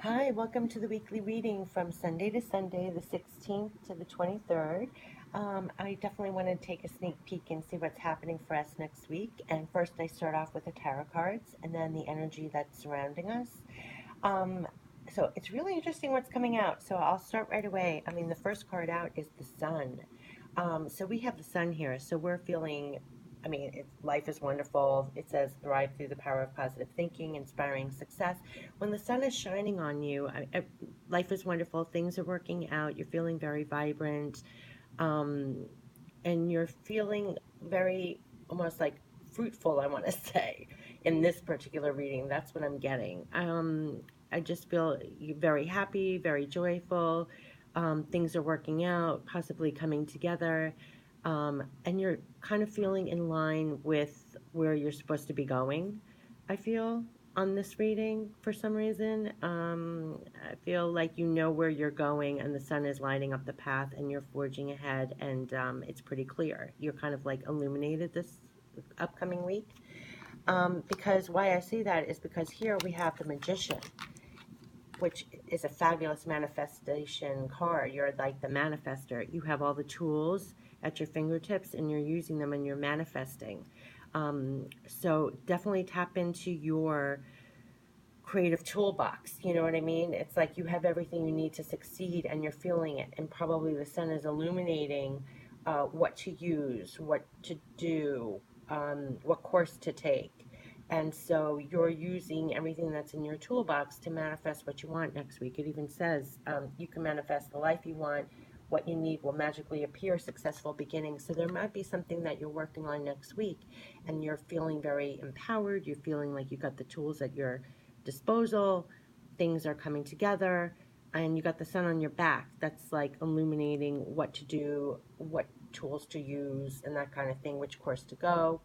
Hi, welcome to the weekly reading from Sunday to Sunday, the 16th to the 23rd. I definitely want to take a sneak peek and see what's happening for us next week. And first, I start off with the tarot cards and then the energy that's surrounding us. Um, so it's really interesting what's coming out. So I'll start right away. I mean, the first card out is the sun. So we have the sun here. So we're feeling, life is wonderful. It says thrive through the power of positive thinking, inspiring success. When the sun is shining on you, life is wonderful. Things are working out. You're feeling very vibrant. Um, and you're feeling very almost like fruitful, I want to say, in this particular reading. That's what I'm getting. I just feel very happy, very joyful. Things are working out, possibly coming together. And you're kind of feeling in line with where you're supposed to be going, I feel, on this reading for some reason. I feel like you know where you're going, and the sun is lighting up the path, and you're forging ahead, and it's pretty clear. You're kind of like illuminated this upcoming week. Because why I see that is because here we have the Magician, which is a fabulous manifestation card. You're like the manifester. You have all the tools at your fingertips and you're using them and you're manifesting. So definitely tap into your creative toolbox. You know what I mean? It's like you have everything you need to succeed and you're feeling it. And probably the sun is illuminating what to use, what to do, what course to take. And so you're using everything that's in your toolbox to manifest what you want next week. It even says you can manifest the life you want. What you need will magically appear, successful beginning. So there might be something that you're working on next week and you're feeling very empowered. You're feeling like you got the tools at your disposal. Things are coming together and you got the sun on your back. That's like illuminating what to do, what tools to use, and that kind of thing, which course to go,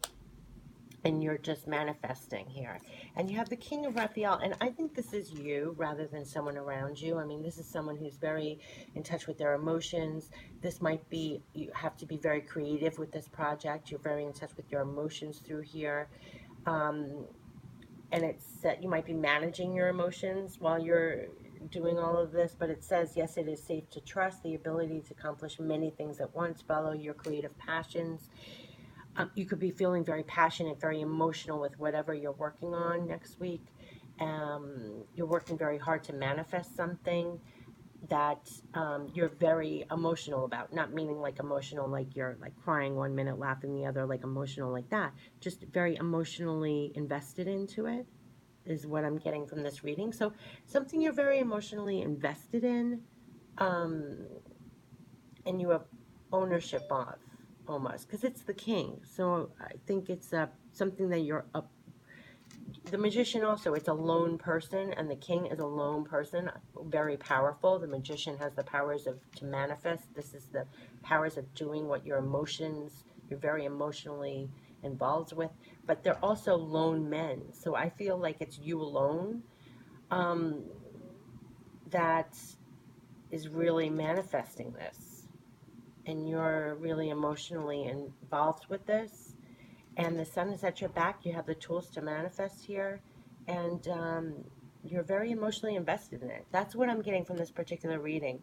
and you're just manifesting here. And you have the King of Raphael, and I think this is you rather than someone around you. I mean, this is someone who's very in touch with their emotions. This might be, you have to be very creative with this project. You're very in touch with your emotions through here. Um, and it's that you might be managing your emotions while you're doing all of this, but it says, yes, it is safe to trust the ability to accomplish many things at once, follow your creative passions. You could be feeling very passionate, very emotional with whatever you're working on next week. You're working very hard to manifest something that you're very emotional about. Not meaning like emotional, like you're like crying one minute, laughing the other, like emotional like that. Just very emotionally invested into it is what I'm getting from this reading. So something you're very emotionally invested in, um, and you have ownership of almost because it's the king. So I think it's something that you're up. The magician also, it's a lone person, and the king is a lone person, very powerful. The magician has the powers of to manifest. This is the powers of doing what your emotions, you're very emotionally involved with. But they're also lone men. So I feel like it's you alone um, that is really manifesting this. And you're really emotionally involved with this. And the sun is at your back. You have the tools to manifest here. And you're very emotionally invested in it. That's what I'm getting from this particular reading.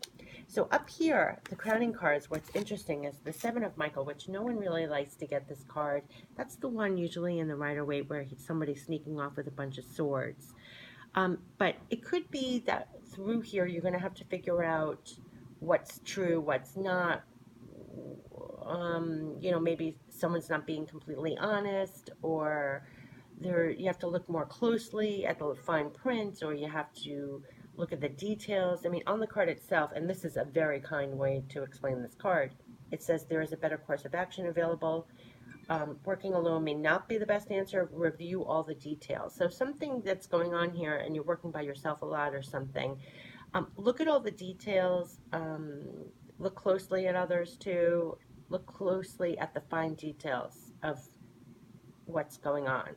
So up here, the crowning cards, what's interesting is the Seven of Michael, which no one really likes to get this card. That's the one usually in the Rider-Waite where somebody's sneaking off with a bunch of swords. But it could be that through here you're going to have to figure out what's true, what's not. Maybe someone's not being completely honest, or you have to look more closely at the fine print, or you have to look at the details. I mean, on the card itself, and this is a very kind way to explain this card, it says there is a better course of action available. Working alone may not be the best answer. Review all the details. So something that's going on here and you're working by yourself a lot or something, look at all the details. Look closely at others too. Look closely at the fine details of what's going on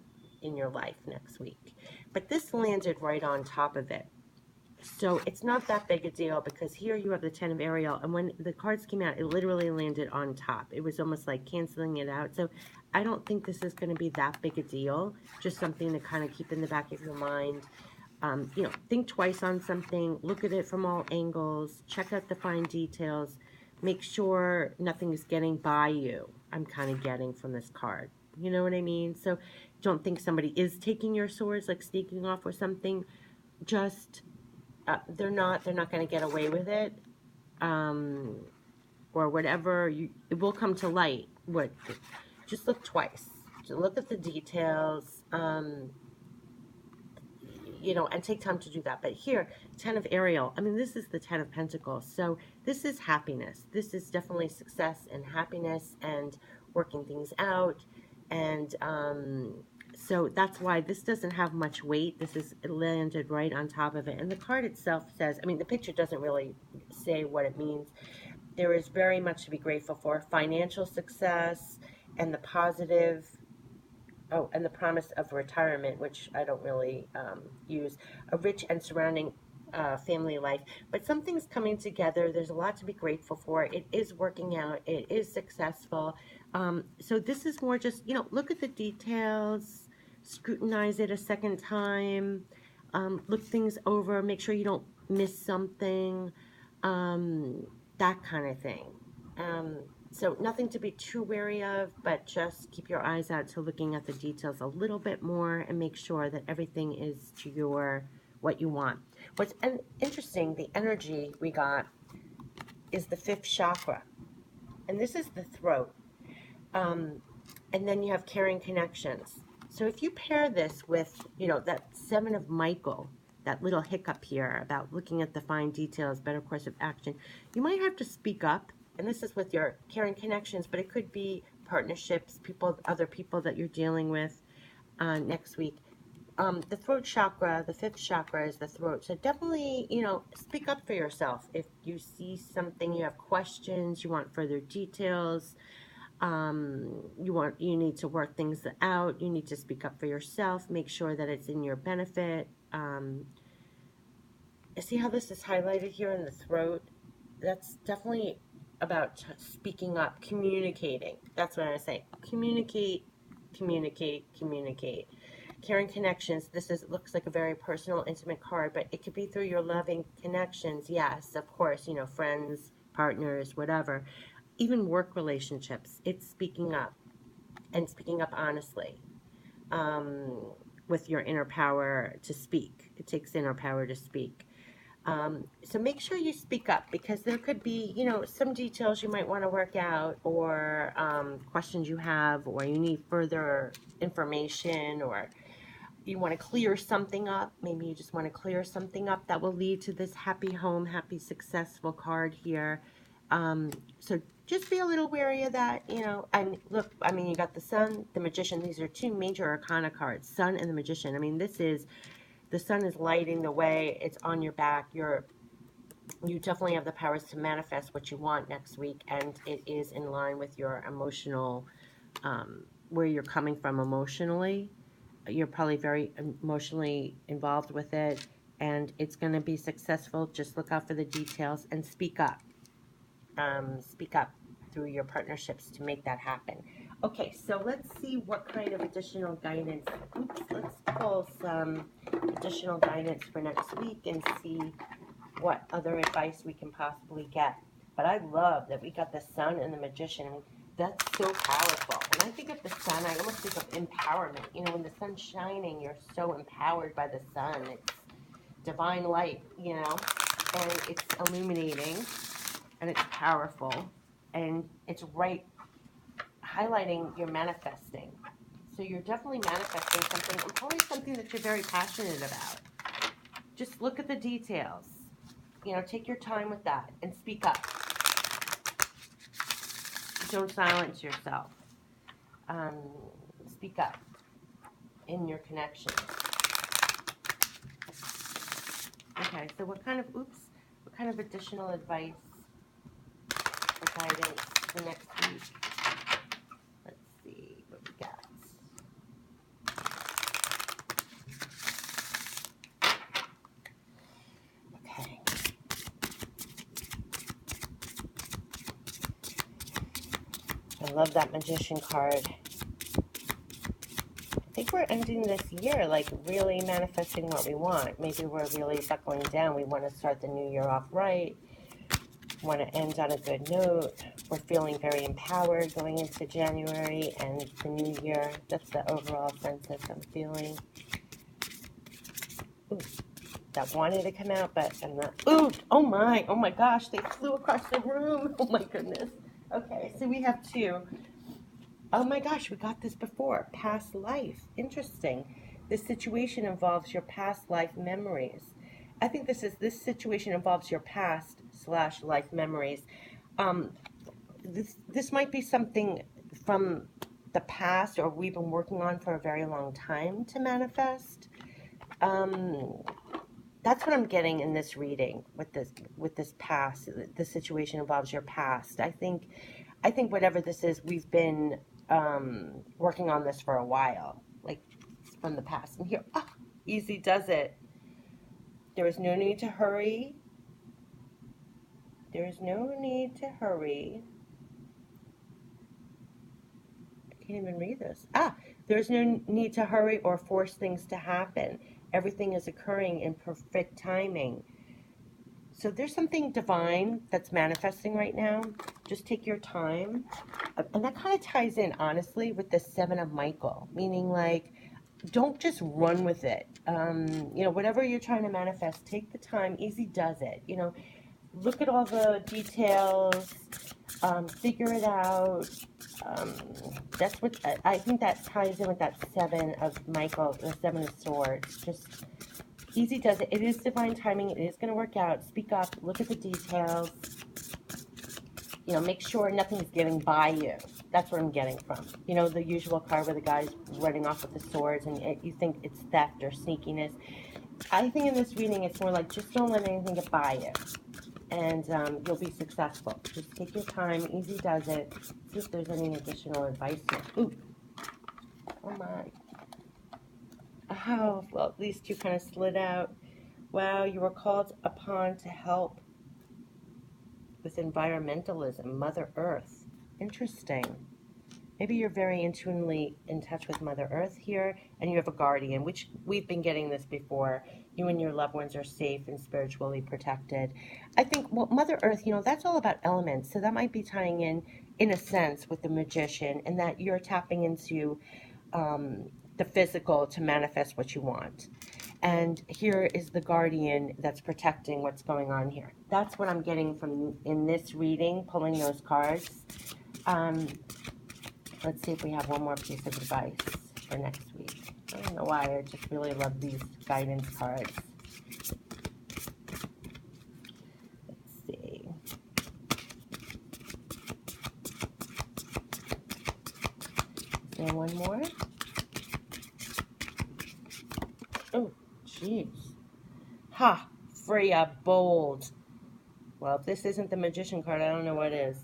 in your life next week. But this landed right on top of it. So it's not that big a deal because here you have the Ten of Ariel, and when the cards came out, it literally landed on top. It was almost like canceling it out. So I don't think this is going to be that big a deal. Just something to kind of keep in the back of your mind. think twice on something, look at it from all angles, check out the fine details, make sure nothing is getting by you. I'm kind of getting from this card. You know what I mean? So don't think somebody is taking your swords, like sneaking off or something. Just they're not going to get away with it. Um, or whatever, it will come to light. Just look twice. Just look at the details. And take time to do that. But here, Ten of Ariel, I mean, this is the Ten of Pentacles. So this is happiness. This is definitely success and happiness and working things out. And so that's why this doesn't have much weight. This is landed right on top of it. And the card itself says, I mean, the picture doesn't really say what it means. There is very much to be grateful for. Financial success and the positive. Oh, and the promise of retirement, which I don't really use. A rich and surrounding family life. But something's coming together. There's a lot to be grateful for. It is working out. It is successful. So this is more just, look at the details. Scrutinize it a second time. Look things over. Make sure you don't miss something. That kind of thing. So nothing to be too wary of, but just keep your eyes out to looking at the details a little bit more and make sure that everything is to what you want. What's interesting, the energy we got is the 5th chakra. And this is the throat. And then you have caring connections. So if you pair this with, that 7 of Michael, that little hiccup here about looking at the fine details, better course of action, you might have to speak up. And this is with your caring connections, but it could be partnerships, other people that you're dealing with next week. The throat chakra, the 5th chakra is the throat. So definitely, speak up for yourself. If you see something, you have questions, you want further details, you need to work things out, you need to speak up for yourself, make sure that it's in your benefit. See how this is highlighted here in the throat? That's definitely about speaking up, communicating. That's what I say. Communicate, communicate, communicate. Caring connections. Looks like a very personal, intimate card, but it could be through your loving connections. Yes, of course, friends, partners, whatever. Even work relationships. It's speaking up and speaking up honestly. With your inner power to speak. It takes inner power to speak. So make sure you speak up, because there could be, some details you might want to work out, or questions you have, or you need further information, or you want to clear something up. Maybe you just want to clear something up that will lead to this happy home, happy, successful card here. So just be a little wary of that, and look, I mean, you got the Sun, the Magician. These are 2 major arcana cards, Sun and the Magician. I mean, the sun is lighting the way. It's on your back. You definitely have the powers to manifest what you want next week, and it is in line with your emotional, where you're coming from emotionally. You're probably very emotionally involved with it, and it's going to be successful. Just look out for the details and speak up. Speak up through your partnerships to make that happen. Okay, so let's see what kind of additional guidance. Let's pull some additional guidance for next week and see what other advice we can possibly get. But I love that we got the Sun and the Magician. That's so powerful. When I think of the sun, I almost think of empowerment. When the sun's shining, you're so empowered by the sun. It's divine light, and it's illuminating, and it's powerful, and it's right highlighting your manifesting. So you're definitely manifesting something, and probably something that you're very passionate about. Just look at the details. Take your time with that and speak up. Don't silence yourself. Speak up in your connections. Okay, so what kind of additional advice or guidance for next week? Let's see what we got. Okay. I love that Magician card. I think we're ending this year, like really manifesting what we want. Maybe we're really buckling down. We want to start the new year off right. Want to end on a good note. We're feeling very empowered going into January and the new year. That's the overall sense that I'm feeling. Ooh, that wanted to come out, but I'm not. Ooh, oh my gosh, they flew across the room. Oh my goodness. Okay, so we have two. Oh my gosh, we got this before. Past life. Interesting. This situation involves your past life memories. I think this situation involves your past / life memories. Um, this might be something from the past or we've been working on for a very long time to manifest. Um, that's what I'm getting in this reading with this past. The situation involves your past. I think whatever this is, we've been working on this for a while, like from the past. And here, easy does it. There is no need to hurry. There is no need to hurry. I can't even read this. There's no need to hurry or force things to happen. Everything is occurring in perfect timing. So there's something divine that's manifesting right now. Just take your time. And that kind of ties in, honestly, with the Seven of Michael, meaning like, don't just run with it. Whatever you're trying to manifest, take the time. Easy does it. Look at all the details, figure it out. That's what I think that ties in with that Seven of Michael, the Seven of Swords. Just easy does it. It is divine timing. It is going to work out. Speak up. Look at the details. Make sure nothing's getting by you. That's what I'm getting from. The usual card where the guy's running off with the swords and you think it's theft or sneakiness. I think in this reading it's more like just don't let anything get by you. And you'll be successful. Just take your time. Easy does it. See if there's any additional advice here. Ooh. Oh my. Oh, well, these two kind of slid out. Wow, you were called upon to help with environmentalism, Mother Earth. Interesting. Maybe you're very intuitively in touch with Mother Earth here, and you have a guardian, which we've been getting this before. You and your loved ones are safe and spiritually protected. I think, well, Mother Earth, that's all about elements, so that might be tying in a sense, with the magician, and that you're tapping into the physical to manifest what you want. And here is the guardian that's protecting what's going on here. That's what I'm getting from in this reading, pulling those cards. Let's see if we have one more piece of advice for next week. I don't know why, I just really love these guidance cards. Let's see. Is there one more? Oh, jeez. Ha! Freya, bold. Well, if this isn't the magician card, I don't know what is.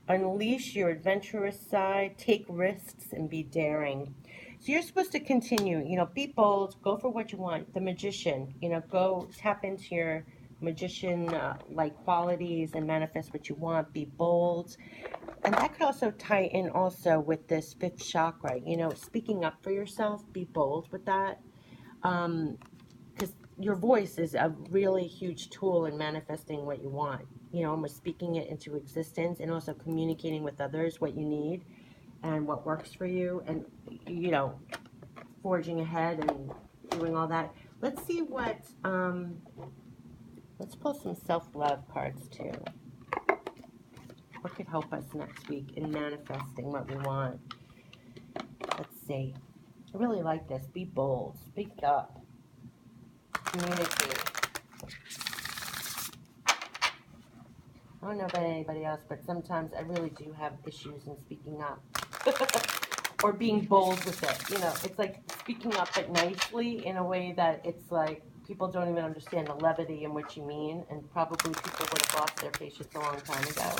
Unleash your adventurous side, take risks, and be daring. So you're supposed to continue, be bold, go for what you want. The magician, go tap into your magician-like qualities and manifest what you want. Be bold. And that could also tie in also with this fifth chakra, speaking up for yourself, be bold with that. Because your voice is a really huge tool in manifesting what you want. Almost speaking it into existence and also communicating with others what you need and what works for you and, forging ahead and doing all that. Let's see what, let's pull some self-love cards too. What could help us next week in manifesting what we want? Let's see. I really like this. Be bold. Speak up. Communicate. I don't know about anybody else, but sometimes I really do have issues in speaking up. Or being bold with it. It's like speaking up but nicely in a way that it's like people don't even understand the levity in which you mean, and probably people would have lost their patience a long time ago.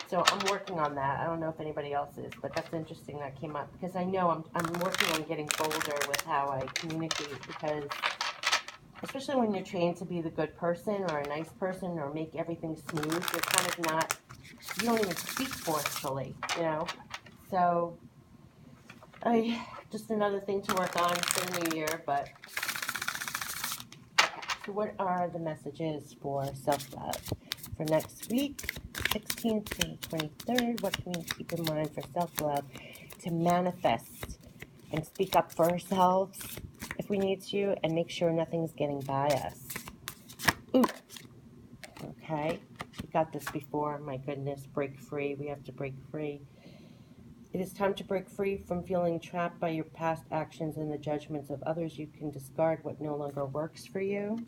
So I'm working on that. I don't know if anybody else is, but that's interesting that came up because I know I'm working on getting bolder with how I communicate, because especially when you're trained to be the good person or a nice person or make everything smooth, you're kind of not, you don't even speak forcefully, So I just another thing to work on for the new year, but so what are the messages for self-love for next week, 16th to the 23rd? What can we keep in mind for self-love to manifest and speak up for ourselves if we need to, and make sure nothing's getting by us? Ooh, okay. We got this before. My goodness, break free. We have to break free. It is time to break free from feeling trapped by your past actions and the judgments of others. You can discard what no longer works for you.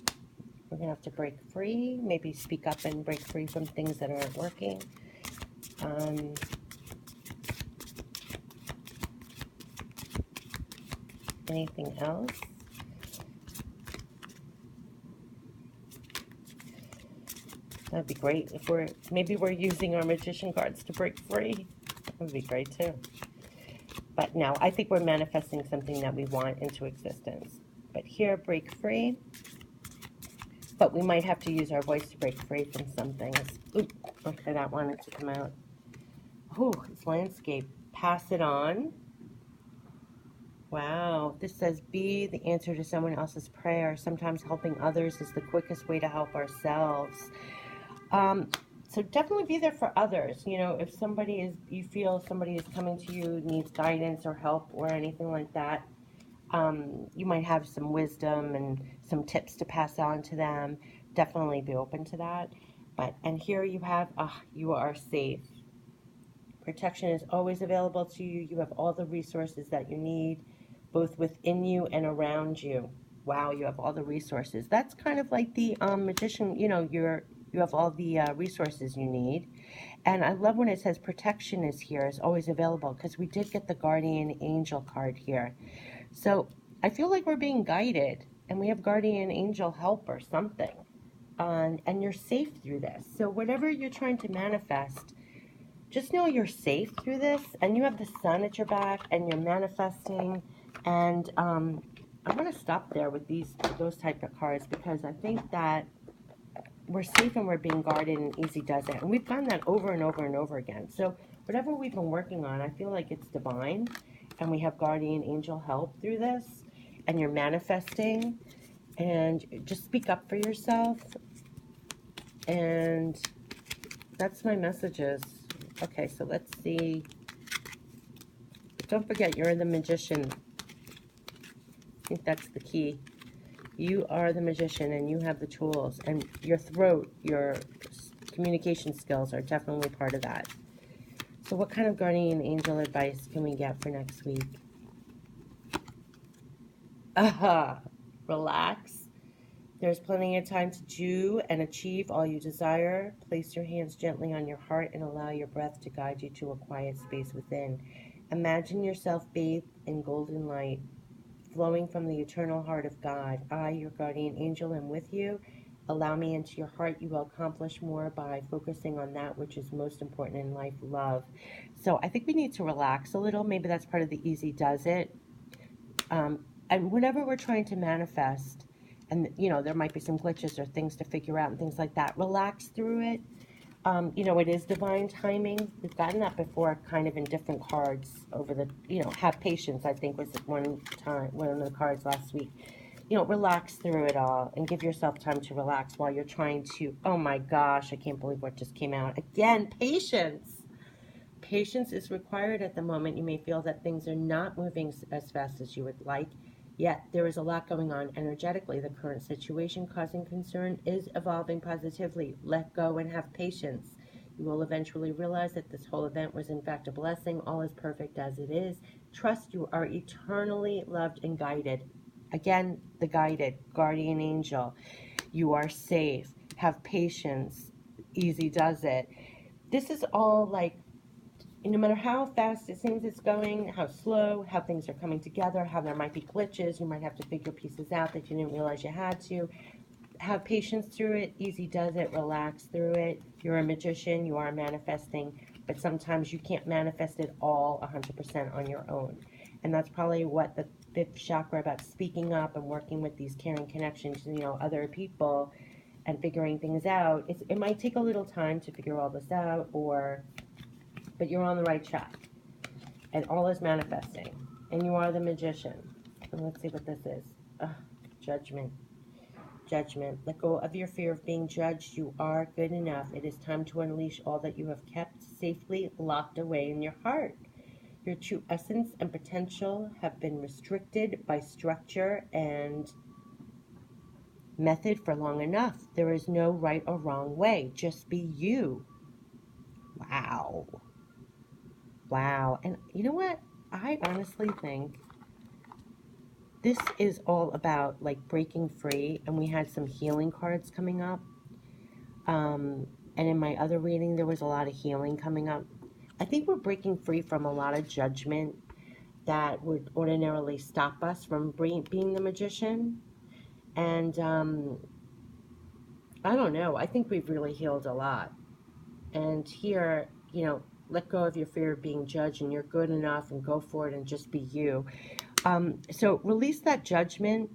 We're going to have to break free, maybe speak up and break free from things that aren't working. Anything else? That'd be great if maybe we're using our magician cards to break free. That would be great too. But no, I think we're manifesting something that we want into existence. But here, break free. But we might have to use our voice to break free from some things. Ooh, okay, that wanted to come out. Ooh, it's landscape. Pass it on. Wow, this says be the answer to someone else's prayer. Sometimes helping others is the quickest way to help ourselves. So definitely be there for others. You know, if you feel somebody is coming to you, needs guidance or help or anything like that, you might have some wisdom and some tips to pass on to them. Definitely be open to that. And here you have, you are safe. Protection is always available to you. You have all the resources that you need, both within you and around you. Wow, you have all the resources. That's kind of like the magician, you know, you have all the resources you need. And I love when it says protection is here, is always available, because we did get the guardian angel card here. So I feel like we're being guided, and we have guardian angel help or something. And you're safe through this. So whatever you're trying to manifest, just know you're safe through this, and you have the sun at your back, and you're manifesting. And I'm going to stop there with those type of cards, because I think that we're safe and we're being guarded, and easy does it. And we've done that over and over and over again. So whatever we've been working on, I feel like it's divine, and we have guardian angel help through this, and you're manifesting, and just speak up for yourself. And that's my messages. Okay, so let's see. Don't forget, you're the magician. I think that's the key. You are the magician, and you have the tools, and your throat, your communication skills are definitely part of that. So what kind of guardian angel advice can we get for next week? Relax. There's plenty of time to do and achieve all you desire. Place your hands gently on your heart and allow your breath to guide you to a quiet space within. Imagine yourself bathed in golden light, flowing from the eternal heart of God. I, your guardian angel, am with you. Allow me into your heart. You will accomplish more by focusing on that which is most important in life, love. So I think we need to relax a little. Maybe that's part of the easy does it. And whatever we're trying to manifest, and you know, there might be some glitches or things to figure out and things like that, relax through it. You know, it is divine timing. We've gotten that before, kind of in different cards over the, you know, have patience, I think was one of the cards last week. You know, relax through it all and give yourself time to relax while you're trying to, oh my gosh, I can't believe what just came out. Again, patience. Patience is required at the moment. You may feel that things are not moving as fast as you would like, yet there is a lot going on energetically. The current situation causing concern is evolving positively. Let go and have patience. You will eventually realize that this whole event was in fact a blessing. All is perfect as it is. Trust you are eternally loved and guided. Again, the guided, guardian angel. You are safe. Have patience. Easy does it. This is all like, no matter how fast it seems it's going, how slow, how things are coming together, how there might be glitches, you might have to figure pieces out that you didn't realize you had to. Have patience through it. Easy does it. Relax through it. You're a magician. You are manifesting. But sometimes you can't manifest it all 100% on your own. And that's probably what the fifth chakra about speaking up and working with these caring connections, you know, other people and figuring things out. It might take a little time to figure all this out, but you're on the right track. And all is manifesting. and you are the magician. And let's see what this is. Judgment. Judgment. Let go of your fear of being judged. You are good enough. It is time to unleash all that you have kept safely locked away in your heart. Your true essence and potential have been restricted by structure and method for long enough. There is no right or wrong way. Just be you. Wow. Wow. And you know what? I honestly think this is all about like breaking free. And we had some healing cards coming up. And in my other reading, there was a lot of healing coming up. I think we're breaking free from a lot of judgment that would ordinarily stop us from being the magician. And I don't know. I think we've really healed a lot. And here, let go of your fear of being judged, and you're good enough, and go for it and just be you. So release that judgment,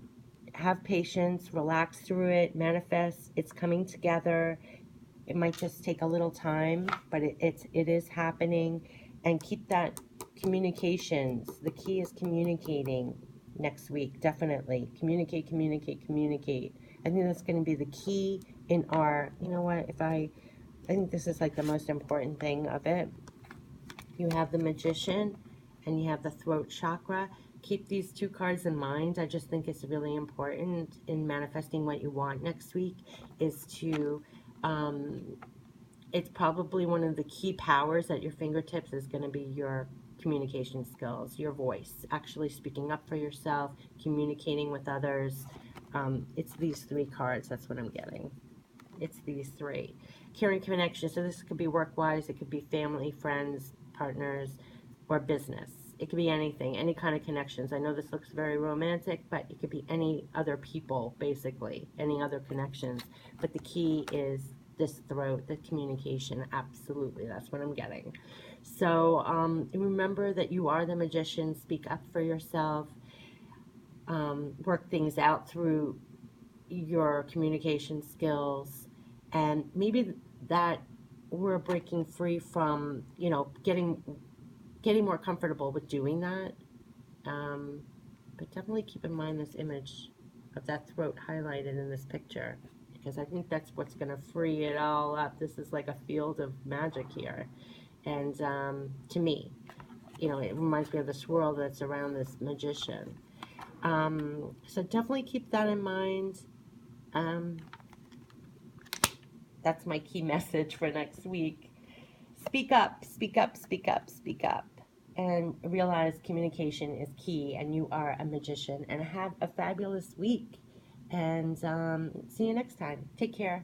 have patience, relax through it, manifest. It's coming together. It might just take a little time, but it is happening. And keep that communications. The key is communicating next week, definitely. Communicate, communicate, communicate. I think that's going to be the key in our, you know what, I think this is like the most important thing of it. You have the magician and you have the throat chakra. Keep these two cards in mind. I just think it's really important in manifesting what you want next week is to, it's probably one of the key powers at your fingertips is going to be your communication skills, your voice, actually speaking up for yourself, communicating with others. It's these three cards. That's what I'm getting. It's these three. Caring connection. So this could be work-wise. It could be family, friends, partners, or business. It could be anything, any kind of connections. I know this looks very romantic, but it could be any other people, basically, any other connections. But the key is this throat, the communication. Absolutely, that's what I'm getting. So remember that you are the magician. Speak up for yourself. Work things out through your communication skills, and maybe that we're breaking free from, getting more comfortable with doing that. But definitely keep in mind this image of that throat highlighted in this picture, because I think that's what's going to free it all up. This is like a field of magic here. And to me, it reminds me of the swirl that's around this magician. So definitely keep that in mind. That's my key message for next week. Speak up, speak up, speak up, speak up. And realize communication is key, and you are a magician. And have a fabulous week. And see you next time. Take care.